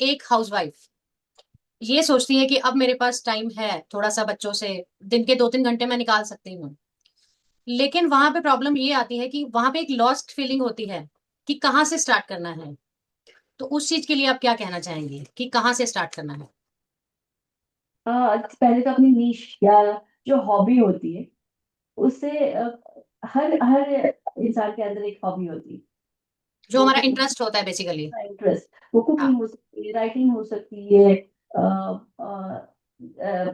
एक हाउसवाइफ ये सोचती है कि अब मेरे पास टाइम है थोड़ा सा बच्चों से, दिन के 2-3 घंटे मैं निकाल सकती हूँ। लेकिन वहां पे प्रॉब्लम ये आती है कि वहां पे एक लॉस्ट फीलिंग होती है कि कहाँ से स्टार्ट करना है। तो उस चीज के लिए आप क्या कहना चाहेंगे कि कहाँ से स्टार्ट करना है? पहले तो अपनी नीश या जो हॉबी होती है उससे हर हर इंसान के अंदर एक हॉबी होती है। जो वो हमारा कुकिंग इंटरेस्ट होता है बेसिकली। का इंटरेस्ट, वो हाँ। कुकिंग हो सकती है, राइटिंग हो सकती है,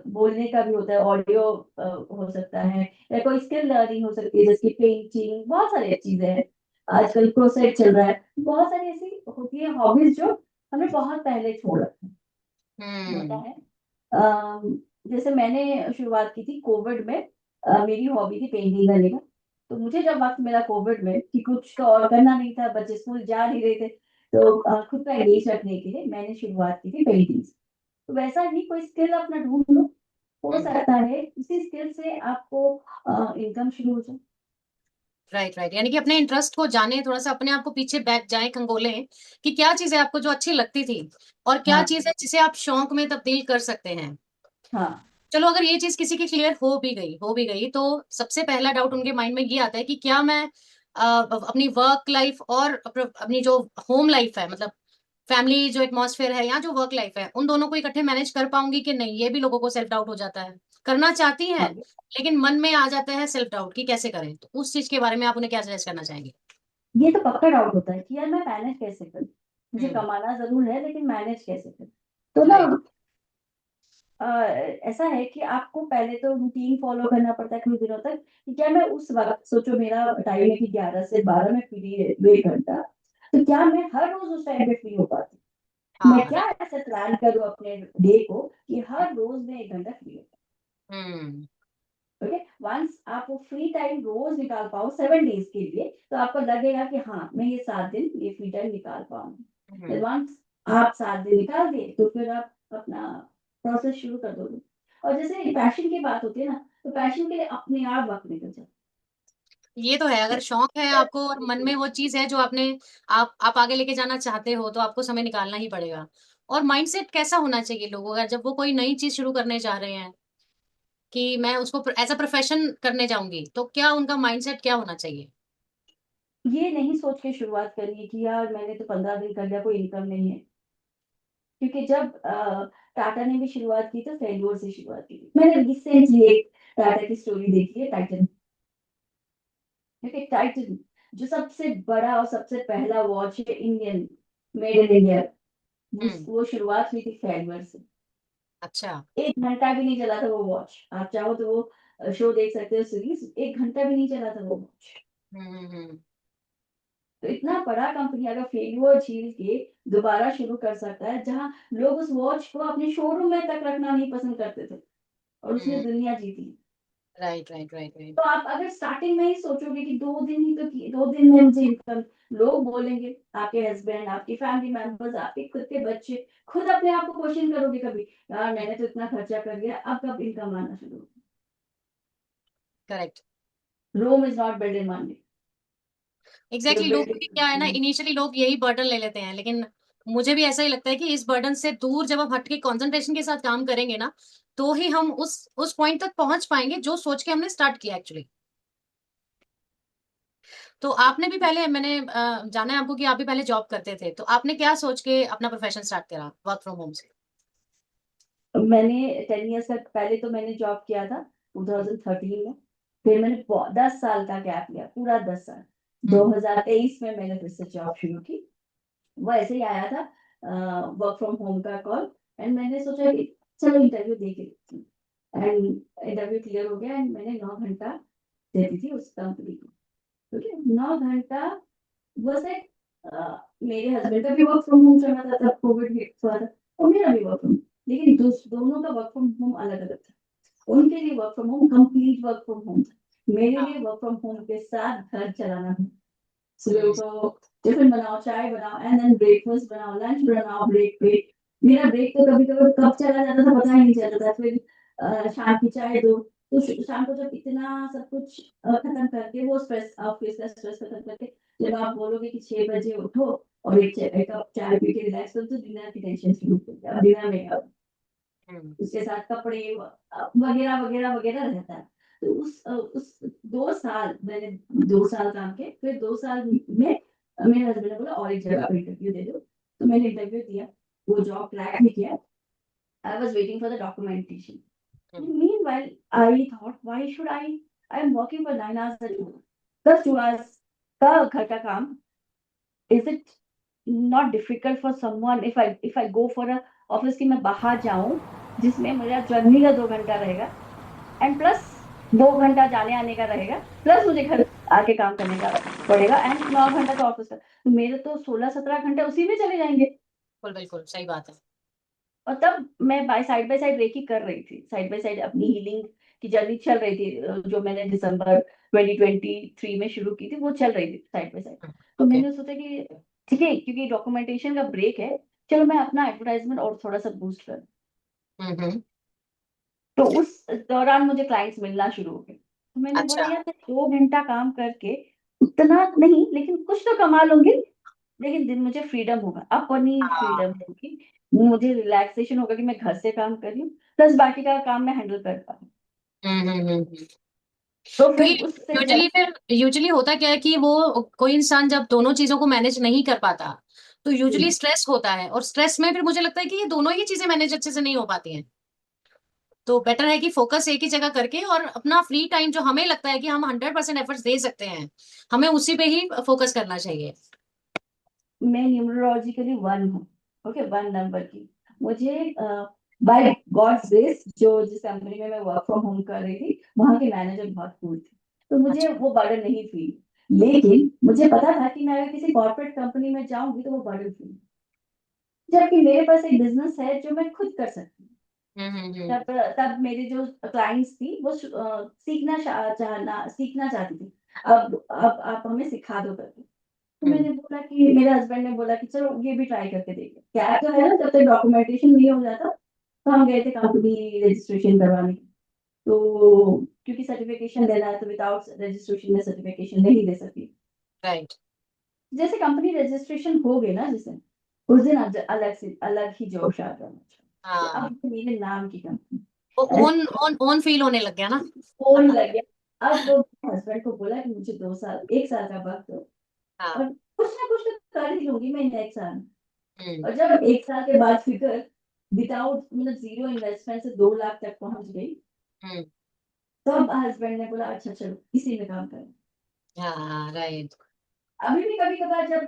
बोलने का भी होता है, ऑडियो हो सकता है, या कोई स्किल लर्निंग हो सकती है जैसे पेंटिंग, बहुत सारी चीजें हैं। आजकल क्रोसेट चल रहा है, बहुत सारी ऐसी होती है हॉबीज जो हमने बहुत पहले छोड़ रखा होता हम्म। है। अम, जैसे मैंने शुरुआत की थी कोविड में, मेरी हॉबी थी पेंटिंग करने का। तो मुझे जब वक्त मिला कोविड में कि कुछ तो और करना नहीं था, बच्चे स्कूल जा नहीं रहे थे, तो खुद का एंगेज रखने के लिए मैंने शुरुआत की थी पेंटिंग से। तो वैसा ही कोई स्किल अपना ढूंढ लो, हो हम्म। सकता है इसी स्किल से आपको इनकम शुरू हो जाए। राइट राइट, यानी कि अपने इंटरेस्ट को जाने, थोड़ा सा अपने आप को पीछे बैठ जाए, खंगोले कि क्या चीज है आपको जो अच्छी लगती थी और क्या हाँ, चीज है जिसे आप शौक में तब्दील कर सकते हैं। हाँ, चलो अगर ये चीज किसी की क्लियर हो भी गई तो सबसे पहला डाउट उनके माइंड में ये आता है कि क्या मैं अपनी वर्क लाइफ और अपनी जो होम लाइफ है, मतलब फैमिली जो एटमॉस्फेयर है या जो वर्क लाइफ है, उन दोनों को इकट्ठे मैनेज कर पाऊंगी कि नहीं। ये भी लोगों को सेल्फ डाउट हो जाता है। करना चाहती हैं हाँ। लेकिन मन में आ जाता है सेल्फ डाउट कि कैसे करें। तो उस चीज के बारे में आप उन्हें क्या सजेस्ट करना चाहेंगे? ये तो पक्का डाउट होता है कि यार मैं मैनेज कैसे करूँ, मुझे हम्म। कमाना जरूर है लेकिन मैनेज कैसे करूँ। तो ना, राइट। ऐसा है कि आपको पहले तो रूटीन फॉलो करना पड़ता है कुछ दिनों तक कि क्या मैं उस वक्त, सोचो मेरा टाइम है कि 11 से 12 में फ्री है 2 घंटा, तो क्या मैं हर रोज उस टाइम पे फ्री हो पाती हूँ? मैं हाँ। क्या राइट। ऐसे प्लान करूँ अपने डे को कि हर रोज मैं 1 घंटा फ्री हो। हम्म। ओके, वंस आप वो फ्री टाइम रोज निकाल पाओ 7 डेज के लिए, तो आपको लगेगा कि हाँ मैं ये 7 दिन ये फ्री टाइम निकाल पाऊंगी। हम्म। वंस आप 7 दिन निकाल दिए तो फिर आप अपना प्रोसेस शुरू कर दोगे। और जैसे पैशन की बात होती है ना, तो पैशन के लिए अपने आप वक्त निकल जाता ये तो है, अगर शौक है है। आपको और मन में वो चीज है जो आपने आप आगे लेके जाना चाहते हो तो आपको समय निकालना ही पड़ेगा। और माइंडसेट कैसा होना चाहिए लोगों का जब वो कोई नई चीज शुरू करने जा रहे हैं कि मैं उसको एज अ प्रोफेशन करने जाऊंगी, तो क्या उनका माइंडसेट क्या होना चाहिए? ये नहीं सोच के शुरुआत करिए कि यार मैंने तो 15 दिन कर लिया, कोई इनकम नहीं है। क्योंकि जब टाटा ने भी शुरुआत की तो फेल्योर से शुरुआत की थी। मैंने रिसेंटली एक टाटा की स्टोरी देखी है, टाइटन। क्योंकि टाइटन जो सबसे बड़ा और सबसे पहला वॉच है इंडियन, मेड इन इंडिया, हम्म। वो शुरुआत हुई थी फेल्योर से। अच्छा। 1 घंटा भी नहीं चला था वो वॉच। आप चाहो तो वो शो देख सकते हो, सीरीज, 1 घंटा भी नहीं चला था वो वॉच। हम्म। तो इतना बड़ा कंपनी अगर फेल्योर झील के दोबारा शुरू कर सकता है, जहां लोग उस वॉच को अपने शोरूम में तक रखना नहीं पसंद करते थे, और उसने हम्म। दुनिया जीती। Right right right right. तो आप अगर स्टार्टिंग में ही सोचोगे कि 2 दिन ही तो किए, 2 दिन में मुझे इनकम, लोग बोलेंगे, आपके हस्बैंड, आपकी फैमिली मेंबर्स, आपके खुद के बच्चे, खुद अपने आप को क्वेश्चन करोगे कभी, यार मैंने तो इतना खर्चा कर लिया, अब कब इनकम आना शुरू होगी? Correct. Rome is not build in one day, exactly, लोगों की क्या है ना, बिल्डिंग। इनिशियली लोग यही बर्डन ले लेते हैं, लेकिन मुझे भी ऐसा ही लगता है कि इस बर्डन से दूर जब हम हटके कंसंट्रेशन के साथ काम करेंगे ना, तो ही हम उस पॉइंट तक पहुंच पाएंगे जो सोच के हमने स्टार्ट किया एक्चुअली। तो आपने भी पहले, मैंने जाना है आपको कि आप भी पहले जॉब करते थे, तो आपने क्या सोच के अपना प्रोफेशन स्टार्ट करा वर्क फ्रॉम होम से? मैंने 10 ईयर्स तक, पहले तो मैंने जॉब किया था 2013 में। फिर मैंने 10 साल का गैप लिया, पूरा 10 साल। हम्म। 2023 में मैंने फिर से जॉब शुरू की। वो ऐसे ही आया था, वर्क फ्रॉम होम का कॉल, एंड मैंने सोचा कि चलो इंटरव्यू दे के देखती हूँ। एंड इंटरव्यू क्लियर हो गया, एंड मैंने 9 घंटा देती थी उस कंपनी को। ठीक है, 9 घंटा। वैसे मेरे हस्बैंड का भी वर्क फ्रॉम होम चल रहा था तब, कोविड भी हुआ था, और मेरा भी वर्क फ्रॉम, लेकिन दोनों का वर्क फ्रॉम होम अलग अलग था। उनके लिए work from home complete work from home था, मेरे लिए हाँ। वर्क फ्रॉम होम के साथ घर चलाना था। सुबह हम्म। उठो, टिफिन बनाओ, चाय बनाओ, एंड देन ब्रेकफास्ट बनाओ, लंच बनाओ, ब्रेक पे। मेरा ब्रेक तो कभी कभी कब चला जाता था पता ही नहीं चलता था। फिर शाम की चाय दो, तो शाम को जब इतना सब कुछ खत्म करके, वो स्ट्रेस, ऑफिस का स्ट्रेस खत्म करके, जब आप बोलोगे कि 6 बजे उठो, और एक कप चाय पी के रिलैक्स करो तो डिनर की टेंशन शुरू हो जाती है, डिनर में हम्म, उसके साथ कपड़े वगैरह वगैरह वगैरह रहता है। तो उस 2 साल मैंने 2 साल काम किए, फिर 2 साल में मेरे हस्बैंड ने बोला और एक जगह पे इंटरव्यू दे दो, तो मैंने इंटरव्यू दिया, वो जॉब क्रैक भी किया। I was waiting for the documentation. Hmm, Meanwhile, I thought, why should I am working for 9 hours a day, 10 2 hours का घर का काम, is it not difficult for someone if I go for a office कि मैं बाहर जाऊं जिसमें मेरा जर्नी का 2 घंटा रहेगा एंड प्लस 2 घंटा जाने आने का रहेगा, प्लस मुझे घर आके काम करने का पड़ेगा एंड 9 घंटा तो ऑफिस का, तो मेरे तो 16 17 घंटे उसी में चले जाएंगे। बिल्कुल बिल्कुल सही बात है। और तब मैं बाय साइड रेकी कर रही थी, साइड बाय साइड अपनी हीलिंग की जर्नी चल रही थी, जो मैंने दिसंबर 2023 में शुरू की थी वो चल रही थी साइड बाय साइड। तो ओके। मैंने सोचा कि ठीक है, क्योंकि डॉक्यूमेंटेशन का ब्रेक है, चलो मैं अपना एडवर्टाइजमेंट और थोड़ा सा बूस्ट कर। हम्म। तो उस दौरान मुझे क्लाइंट्स मिलना शुरू हो गए, तो मैंने बोला अच्छा। यार मैं 2 घंटा काम करके उतना नहीं लेकिन कुछ तो कमा लूंगी, लेकिन दिन मुझे फ्रीडम होगा, अपनी हाँ। फ्रीडम होगी, मुझे रिलैक्सेशन होगा कि मैं घर से काम कर रही हूँ, प्लस बाकी का काम मैं हैंडल कर पाऊँ। हम्म। तो तो ये फिर उससे यूजुअली होता क्या है कि वो कोई इंसान जब दोनों चीजों को मैनेज नहीं कर पाता तो यूजुअली स्ट्रेस होता है, और स्ट्रेस में फिर मुझे लगता है कि ये दोनों ही चीजें मैनेज अच्छे से नहीं हो पाती हैं। तो बेटर है कि फोकस एक ही जगह करके और अपना फ्री टाइम जो हमें लगता है कि हम 100% एफर्ट्स दे सकते हैं, हमें उसी पे ही फोकस करना चाहिए। मैं न्यूमरोलॉजिकली 1 हूँ, ओके, 1 नंबर की। मुझे बाय गॉड्स ग्रेस जो जिस कंपनी में मैं वर्क फ्रॉम होम कर रही थी वहां के मैनेजर बहुत कूल थे, तो मुझे अच्छा। वो बर्डन नहीं फील, लेकिन मुझे पता था कि मैं अगर किसी कॉर्पोरेट कंपनी में जाऊंगी तो वो बर्डन फील, जबकि मेरे पास एक बिजनेस है जो मैं खुद कर सकती हूँ। हम्म। तब तब मेरे जो क्लाइंट्स थी वो सीखना चाहती थी, अब आप हमें सिखा दो करके। तो हम्म। मैंने बोला कि मेरे हस्बैंड ने बोला कि चलो ये भी ट्राई करके देखो, क्या तो है ना, जब तक डॉक्यूमेंटेशन नहीं हो जाता, तो हम गए थे कंपनी रजिस्ट्रेशन करवाने। तो क्योंकि सर्टिफिकेशन देना है तो विदाउट रजिस्ट्रेशन में सर्टिफिकेशन नहीं दे सकती। राइट। जैसे कंपनी रजिस्ट्रेशन हो गई ना जिसे, उस दिन अलग से अलग ही जोश आ गया मुझे कि हाँ, अब मेरे नाम की कंपनी, वो ओन ओन ओन फील होने लग गया ना। फोन लग गया। अब वो हस्बैंड को बोला कि मुझे 2 साल 1 साल का वक्त दो, हाँ। और कुछ ना कुछ तो कर ही लूंगी मैं नेक्स्ट साल। हम्म। और जब 1 साल के बाद फिगर विदाउट मतलब जीरो इन्वेस्टमेंट से 2 लाख तक पहुंच गई, हम्म। तब हस्बैंड ने बोला अच्छा चलो इसी में काम करें। हाँ, राइट। अभी भी कभी कभार जब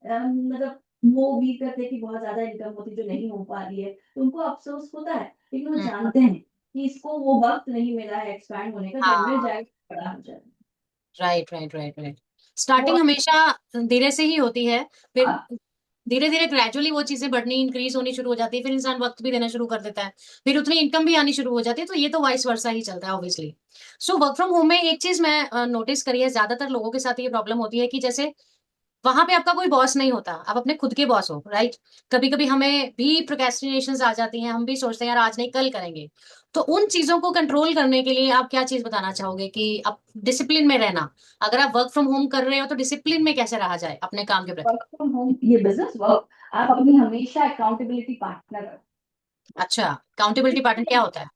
मतलब वो उम्मीद करते हैं कि बहुत ज्यादा इनकम होती जो नहीं हो पा रही है, तो उनको अफसोस होता है, लेकिन वो हम्म। जानते हैं कि इसको वो वक्त नहीं मिला है एक्सपैंड होने का, जब मिल हाँ, जाएगा बड़ा हो जाएगा। Right right right right. वो स्टार्टिंग हमेशा धीरे से ही होती है, फिर आप धीरे धीरे ग्रेजुअली वो चीजें बढ़नी इंक्रीज होनी शुरू हो जाती है, फिर इंसान वक्त भी देना शुरू कर देता है, फिर उतनी इनकम भी आनी शुरू हो जाती है, तो ये तो वाइस वर्सा ही चलता है obviously. So work from home में एक चीज मैं नोटिस करी है, ज्यादातर लोगों के साथ ये प्रॉब्लम होती है कि जैसे वहां पे आपका कोई बॉस नहीं होता, आप अपने खुद के बॉस हो, राइट। कभी कभी हमें भी प्रोक्रेस्टिनेशंस आ जाती हैं, हम भी सोचते हैं यार आज नहीं कल करेंगे। तो उन चीजों को कंट्रोल करने के लिए आप क्या चीज बताना चाहोगे कि आप डिसिप्लिन में रहना, अगर आप वर्क फ्रॉम होम कर रहे हो तो डिसिप्लिन में कैसे रहा जाए अपने काम के प्रति। वर्क फ्रॉम होम ये बिजनेस वर्क, आप अपनी हमेशा अकाउंटेबिलिटी पार्टनर। अच्छा, अकाउंटेबिलिटी पार्टनर क्या होता है?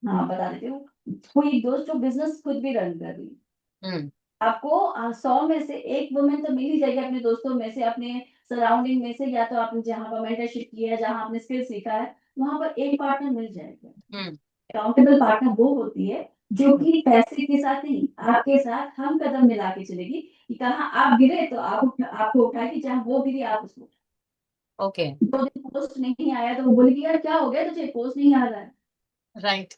हाँ बता देती हूँ। कोई दोस्त जो बिजनेस खुद भी रन कर रही है, हम्म। आपको 100 में से 1 वुमेन तो मिल ही जाएगी अपने दोस्तों में से, अपने सराउंडिंग में से, या तो आपने जहाँ पर मेंटरशिप किया है, जहाँ आपने स्किल सीखा है, वहां पर एक पार्टनर मिल जाएगा। हम्म। अकाउंटेबल पार्टनर वो होती है जो कि पैसे के साथ नहीं, आपके साथ हम कदम मिला के चलेगी, कि कहाँ आप गिरे तो आपको उठाएगी, जहाँ वो गिरी आप उसको। ओके। 2 दिन पोस्ट नहीं आया तो वो बोलेगी यार क्या हो गया तुझे, पोस्ट नहीं आ रहा है। राइट।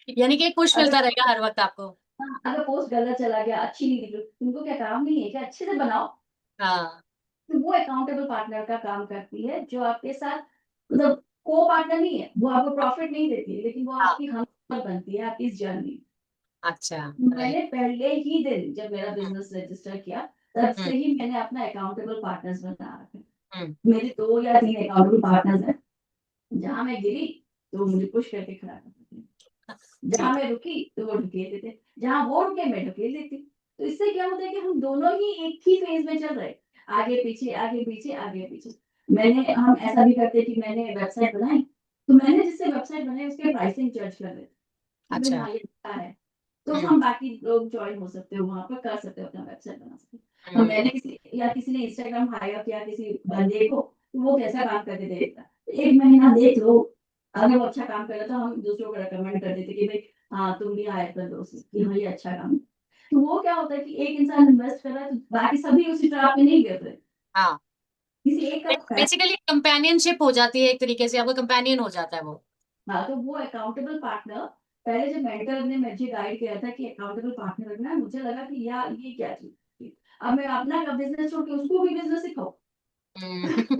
यानी कि एक पुश अगर मिलता रहेगा हर वक्त आपको। हाँ, अगर पोस्ट गलत चला गया, अच्छी नहीं निकली, तुमको क्या काम नहीं है क्या, अच्छे से बनाओ। हाँ। तो वो अकाउंटेबल पार्टनर का काम करती है, जो आपके साथ मतलब को पार्टनर नहीं है, वो आपको प्रॉफिट नहीं देती है, लेकिन वो हाँ। आपकी हम बनती है आपकी इस जर्नी। अच्छा। राइट। मैंने पहले ही दिन जब मेरा बिजनेस रजिस्टर किया, तब हम्म। से ही मैंने अपना अकाउंटेबल पार्टनर्स बना रखे। हम्म। मेरे 2 या 3 अकाउंटेबल पार्टनर्स हैं, जहां मैं गिरी तो मुझे पुश करके खड़ा करते थे, जहां ठीक। मैं रुकी तो वो ढकेल देते, जहां वो रुके मैं ढकेल देती। तो इससे क्या होता है कि हम दोनों ही एक ही फेज में चल रहे हैं। आगे पीछे आगे पीछे आगे पीछे। हम ऐसा भी करते कि मैंने वेबसाइट बनाई, तो मैंने जिससे वेबसाइट बनाई उसके प्राइसिंग जज कर लेते कि भाई अच्छा। हाँ ये अच्छा है, तो हम्म। हम बाकी लोग ज्वाइन हो सकते हो, वहां पर कर सकते हो, अपना वेबसाइट बना सकते हो। हम्म। मैंने किसी ने इंस्टाग्राम हायर किया किसी बंदे को, तो वो कैसा काम करके देगा, एक महीना देख लो, अगर वो अच्छा काम करे तो हम दूसरों को रेकमेंड कर देते कि भाई हाँ तुम भी हायर कर दो उसे, कि हाँ ये अच्छा काम है। तो वो क्या होता है कि एक इंसान इन्वेस्ट कर रहा है तो बाकी सभी उसी ट्रैप में नहीं गिर रहे, हाँ, किसी एक का पैसा। बेसिकली कंपेनियनशिप हो जाती है एक तरीके से, आपका कंपेनियन हो जाता है वो। हाँ, तो वो अकाउंटेबल पार्टनर, पहले जब मेंटर ने मुझे गाइड किया था कि अकाउंटेबल पार्टनर रखना है, मुझे लगा कि यार ये क्या चीज है? अब मैं अपना बिजनेस छोड़ के उसको भी बिजनेस सिखाऊं। हम्म।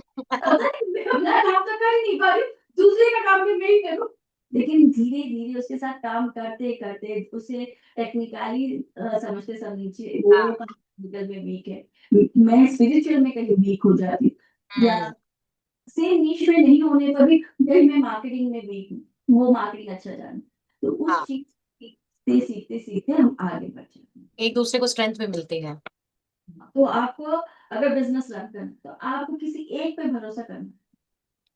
मैं अपना काम तो कर ही नहीं पा रही हूँ, दूसरे का काम भी मैं ही करूँ। लेकिन धीरे धीरे उसके साथ काम करते करते उसे टेक्निकली समझते समझे, वो हाँ। टेक्निकल में वीक है, मैं स्पिरिचुअल में कहीं वीक हो जाती हूँ, या हम्म। सेम नीश में नहीं होने पर भी कहीं मैं मार्केटिंग में वीक हूँ, वो मार्केटिंग अच्छा जाने, तो उस हाँ, चीज सीखते सीखते सीखते हम आगे बढ़ जाते हैं। एक दूसरे को स्ट्रेंथ भी मिलती है। तो आपको अगर बिजनेस रन करना है, तो आपको किसी एक पे भरोसा करना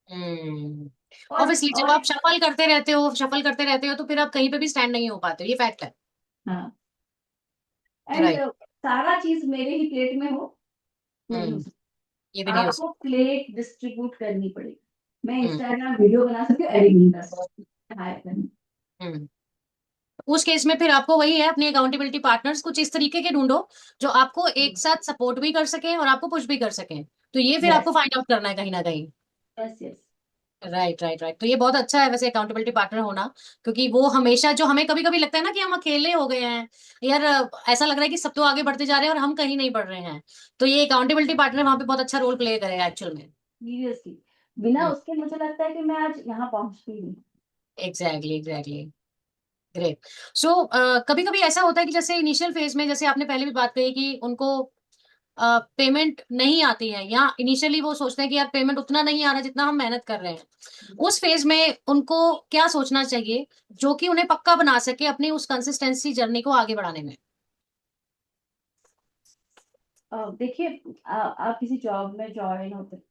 हम्म। है। ऑब्वियसली जब और आप शफल करते रहते हो तो फिर आप कहीं पे भी स्टैंड नहीं हो पाते हो, ये फैक्ट है। हाँ, एंड राइट। सारा चीज मेरे ही प्लेट में हो नहीं हो हम्म। सकता, ये भी नहीं हो आपको सकता। प्लेट डिस्ट्रीब्यूट करनी पड़ेगी। मैं हम्म। इंस्टाग्राम वीडियो बना सकती हूँ, एडिट नहीं कर सकती, हायर करनी। हम्म। उस केस में फिर आपको वही है, अपनी अकाउंटेबिलिटी पार्टनर्स कुछ इस तरीके के ढूंढो जो आपको एक साथ सपोर्ट भी कर सकें और आपको पुश भी कर सकें। तो ये फिर यस आपको फाइंड आउट करना है कहीं ना कहीं। Yes yes. Right, right, right. तो ये बहुत अच्छा है वैसे अकाउंटेबिलिटी पार्टनर होना, क्योंकि वो हमेशा, जो हमें कभी कभी लगता है ना कि हम अकेले हो गए हैं यार, ऐसा लग रहा है कि सब तो आगे बढ़ते जा रहे हैं और हम कहीं नहीं बढ़ रहे हैं, तो ये अकाउंटेबिलिटी पार्टनर वहां पे बहुत अच्छा रोल प्ले करेगा एक्चुअल में। सीरियसली, बिना उसके मुझे लगता है कि मैं आज यहाँ पहुंचती नहीं। Exactly, exactly. ग्रेट। सो कभी कभी ऐसा होता है कि जैसे इनिशियल फेज में, जैसे आपने पहले भी बात कही कि उनको पेमेंट नहीं आती है, या इनिशियली वो सोचते हैं कि यार पेमेंट उतना नहीं आ रहा जितना हम मेहनत कर रहे हैं, उस फेज में उनको क्या सोचना चाहिए जो कि उन्हें पक्का बना सके अपनी उस कंसिस्टेंसी जर्नी को आगे बढ़ाने में? देखिए, आप किसी जॉब में ज्वाइन होते हैं,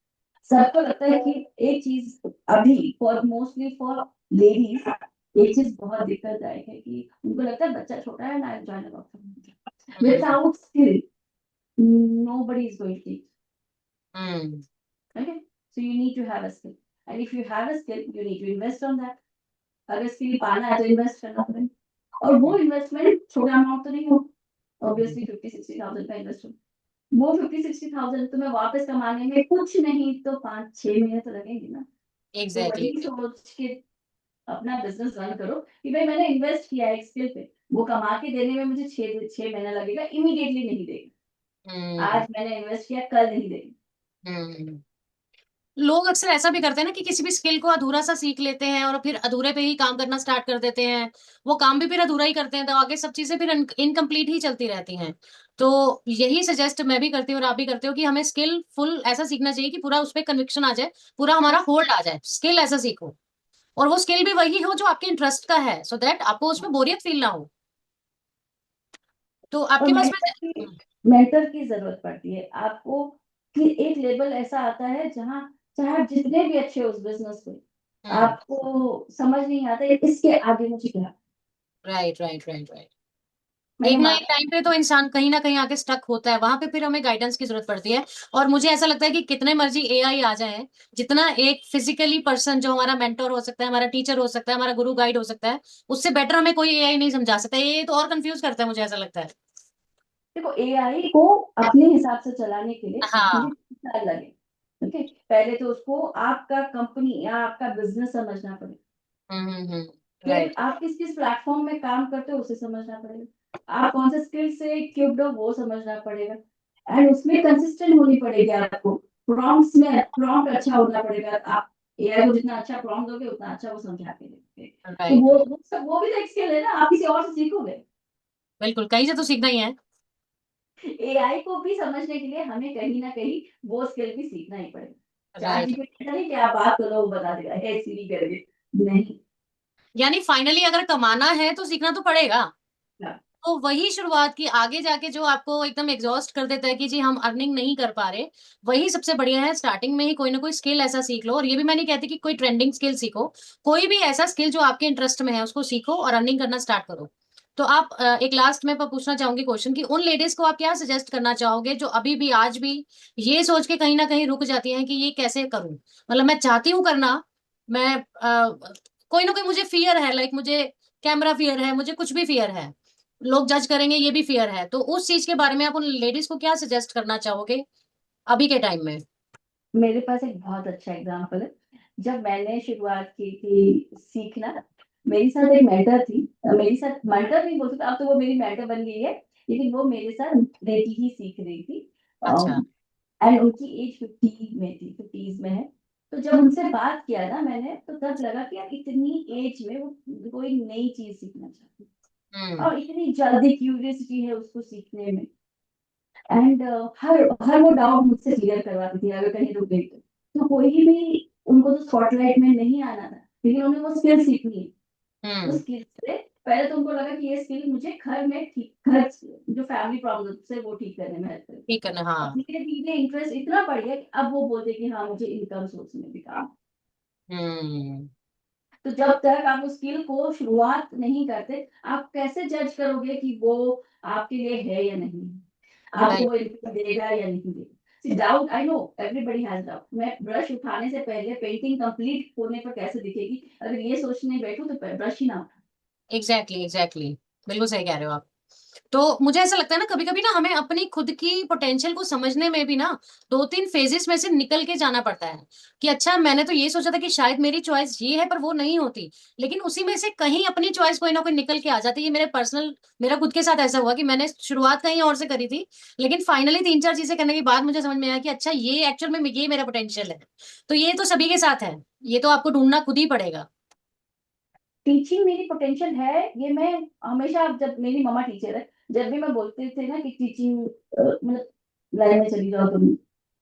सबको लगता है कि एक चीज, अभी फॉर मोस्टली फॉर लेडीज एक चीज बहुत दिक्कतदायक है कि उनको लगता है बच्चा छोटा है ना, join hmm. Without skill nobody is going to teach. Hmm. Okay, so you need to have a skill, and if you have a skill you need to invest on that. अगर स्किल पाना है तो invest करना पड़ेगा, और वो investment छोटा amount तो नहीं हो, ऑब्वियसली 50-60 थाउजेंड का इन्वेस्टमेंट, वो 50-60 थाउजेंड तुम्हें वापस कमाने में कुछ नहीं तो 5-6 महीने तो लगेंगे ना। तो एग्जैक्टली। वही सोच के अपना बिजनेस रन करो कि भाई मैंने इन्वेस्ट किया है एक स्किल पे, वो कमा के देने में मुझे 6 महीना लगेगा, इमीडिएटली नहीं देगा। हम्म। आज मैंने इन्वेस्ट किया, कल नहीं देगा। हम्म। लोग अक्सर ऐसा भी करते हैं ना कि किसी भी स्किल को अधूरा सा सीख लेते हैं और फिर अधूरे पे ही काम करना स्टार्ट कर देते हैं, वो काम भी फिर अधूरा ही करते हैं, तो आगे सब चीजें फिर इनकम्प्लीट ही चलती रहती हैं। तो यही सजेस्ट मैं भी करती हूँ और आप भी करते हो कि हमें स्किल फुल ऐसा सीखना चाहिए कि पूरा उस पर कन्विक्शन आ जाए, पूरा हमारा होल्ड आ जाए, स्किल ऐसा सीखो, और वो स्किल भी वही हो जो आपके इंटरेस्ट का है, सो दैट आपको उसमें बोरियत फील ना हो। तो और आपके पास में। मेंटर की जरूरत पड़ती है आपको, कि एक लेवल ऐसा आता है जहाँ चाहे आप जितने भी अच्छे हो उस बिजनेस में, हम्म। आपको समझ नहीं आता इसके आगे मुझे क्या। Right, right, right, right. मैंने एक ना एक मार्केट टाइम पे तो इंसान कहीं ना कहीं आके स्टक होता है, वहां पे फिर हमें गाइडेंस की जरूरत पड़ती है। और मुझे ऐसा लगता है कि कितने मर्जी एआई आ जाए, जितना एक फिजिकली पर्सन जो हमारा मेंटर हो सकता है, हमारा टीचर हो सकता है, हमारा गुरु गाइड हो सकता है, उससे बेटर हमें कोई एआई नहीं समझा सकता, ये तो और कंफ्यूज करता है, मुझे ऐसा लगता है। देखो, एआई को अपने हिसाब से चलाने के लिए मुझे हाँ। 3 साल लगे। ओके, पहले तो उसको आपका कंपनी या आपका बिजनेस समझना पड़ेगा, हम्म। हम्म। फिर राइट। आप किस किस प्लेटफॉर्म में काम करते हो उसे समझना पड़ेगा, आप कौन से स्किल से इक्विप्ड हो वो समझना पड़ेगा, एंड उसमें कंसिस्टेंट होनी पड़ेगी आपको, प्रॉम्प्ट्स में प्रॉम्प्ट अच्छा होना पड़ेगा। आप एआई को जितना अच्छा प्रॉम्प्ट दोगे उतना अच्छा वो समझा के देंगे, तो राइट, राइट। वो भी तो एक स्किल है ना, आप किसी और से सीखोगे। बिल्कुल, कहीं से तो सीखना ही है। एआई को भी समझने के लिए हमें कहीं ना कहीं वो स्किल भी सीखना ही पड़ेगा। Chat right. जीपीटी नहीं कि आप बात करो वो बता देगा, हे सीरी करके, नहीं। यानी फाइनली अगर कमाना है तो सीखना तो पड़ेगा। तो वही शुरुआत की, आगे जाके जो आपको एकदम एग्जॉस्ट कर देता है कि जी हम अर्निंग नहीं कर पा रहे, वही सबसे बढ़िया है स्टार्टिंग में ही कोई ना कोई स्किल ऐसा सीख लो। और ये भी मैं नहीं कहती कि कोई ट्रेंडिंग स्किल सीखो, कोई भी ऐसा स्किल जो आपके इंटरेस्ट में है उसको सीखो और अर्निंग करना स्टार्ट करो। तो आप एक लास्ट में पूछना चाहूंगी क्वेश्चन कि उन लेडीज को आप क्या सजेस्ट करना चाहोगे जो अभी भी आज भी ये सोच के कहीं ना कहीं रुक जाती हैं कि ये कैसे करूं, मतलब मैं चाहती हूँ करना, मैं कोई ना कोई मुझे फियर है, लाइक मुझे कैमरा फियर है, मुझे कुछ भी फियर है, लोग जज करेंगे ये भी फियर है, तो उस चीज के बारे में आप उन लेडीज को क्या सजेस्ट करना चाहोगे अभी के टाइम में? मेरे पास एक बहुत अच्छा एग्जांपल है। जब मैंने शुरुआत की थी सीखना, मेरे साथ एक मेंटर थी। मेरे साथ मेंटर नहीं बोल सकते, अब तो वो मेरी मेंटर बन गई है, लेकिन वो मेरे साथ रहती ही सीख रही थी। अच्छा। एंड उनकी एज 50 में थी, 50s में है। तो जब उनसे बात किया ना मैंने, तो तब लगा कि यार इतनी एज में वो कोई नई चीज सीखना चाहती है, हम्म। और इतनी जल्दी क्यूरियसिटी है उसको सीखने में। एंड हर हर वो डाउट मुझसे क्लियर करवाती थी अगर कहीं रुक गई तो कोई भी, उनको तो स्पॉटलाइट में नहीं आना था, लेकिन उन्हें वो स्किल सीखनी है। उस हम्म। स्किल से पहले तो उनको लगा कि ये स्किल मुझे घर में ठीक, घर जो फैमिली प्रॉब्लम से वो ठीक करने में हेल्प करेगी। ठीक है ना, हाँ। अब धीरे धीरे इंटरेस्ट इतना बढ़ गया कि अब वो बोलते कि हाँ मुझे इनकम सोर्स में भी काम। हम्म। तो जब तक आप उस स्किल को शुरुआत नहीं करते, आप कैसे जज करोगे कि वो आपके लिए है या नहीं, आपको राइट। वो इनकम देगा या नहीं देगा? See, doubt, I know everybody has doubt। मैं ब्रश उठाने से पहले पेंटिंग कंप्लीट होने पर कैसे दिखेगी, अगर ये सोचने बैठूं तो ब्रश ही ना। एग्जैक्टली एग्जैक्टली, बिल्कुल सही कह रहे हो आप। तो मुझे ऐसा लगता है ना कभी कभी ना हमें अपनी खुद की पोटेंशियल को समझने में भी ना दो तीन फेजेस में से निकल के जाना पड़ता है कि अच्छा मैंने तो ये सोचा था कि शायद मेरी चॉइस ये है, पर वो नहीं होती, लेकिन उसी में से कहीं अपनी चॉइस कोई ना कोई निकल के आ जाती है। ये मेरे पर्सनल, मेरा खुद के साथ ऐसा हुआ कि मैंने शुरुआत कहीं और से करी थी, लेकिन फाइनली तीन चार चीजें करने के बाद मुझे समझ में आया कि अच्छा ये एक्चुअल में ये मेरा पोटेंशियल है। तो ये तो सभी के साथ है, ये तो आपको ढूंढना खुद ही पड़ेगा। टीचिंग मेरी पोटेंशियल है, ये मैं हमेशा, जब मेरी मम्मा टीचर है, जब भी मैं बोलते थे ना कि टीचिंग मतलब लाइन में चली जाओ तुम,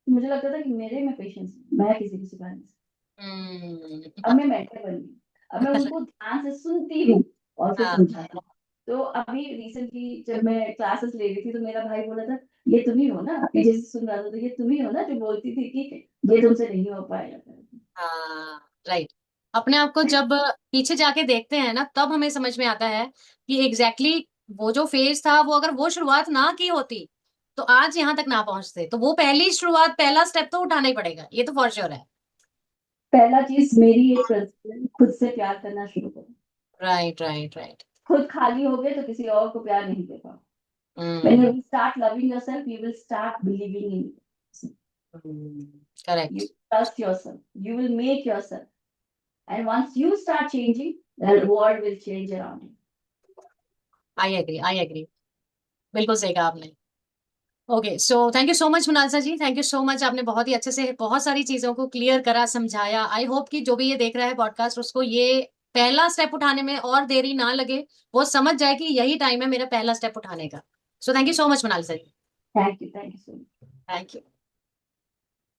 मुझे लगता था कि मेरे में पेशेंस, मैं किसी को सिखा नहीं सकती। हम्म। अब मैं मेंटर बन गई, अब मैं उनको ध्यान से सुनती हूँ और फिर हाँ। समझाती हूँ। तो अभी रिसेंटली जब मैं क्लासेस ले रही थी तो मेरा भाई बोला था, ये तुम ही हो ना, ये जैसे सुन रहा था, तो ये तुम ही हो ना जो बोलती थी कि ये तुमसे नहीं हो पाएगा। हाँ। राइट। अपने आप को जब पीछे जाके देखते हैं ना तब हमें समझ में आता है कि एग्जैक्टली वो जो फेज था, वो अगर वो शुरुआत ना की होती तो आज यहाँ तक ना पहुंचते। तो वो पहली शुरुआत, पहला स्टेप तो उठाना ही पड़ेगा, ये तो फॉर श्योर है। पहला चीज मेरी एक प्रिंसिपल, खुद से प्यार करना शुरू करो। Right right right. खुद खाली हो गए तो किसी और को प्यार नहीं दे पाओ। When hmm. you start loving yourself, you will start believing in yourself. You correct. trust yourself. You will make yourself. And once you start changing, the world will change around you. I agree I agree, बिल्कुल सही कहा आपने। Okay, so thank you so much Munaza ji, thank you so much, आपने बहुत ही अच्छे से बहुत सारी चीजों को क्लियर करा, समझाया। आई होप कि जो भी ये देख रहा है पॉडकास्ट उसको ये पहला स्टेप उठाने में और देरी ना लगे, वो समझ जाए कि यही टाइम है मेरा पहला स्टेप उठाने का। So thank you so much Monalisa ji. Thank you. Thank you so much. Thank you.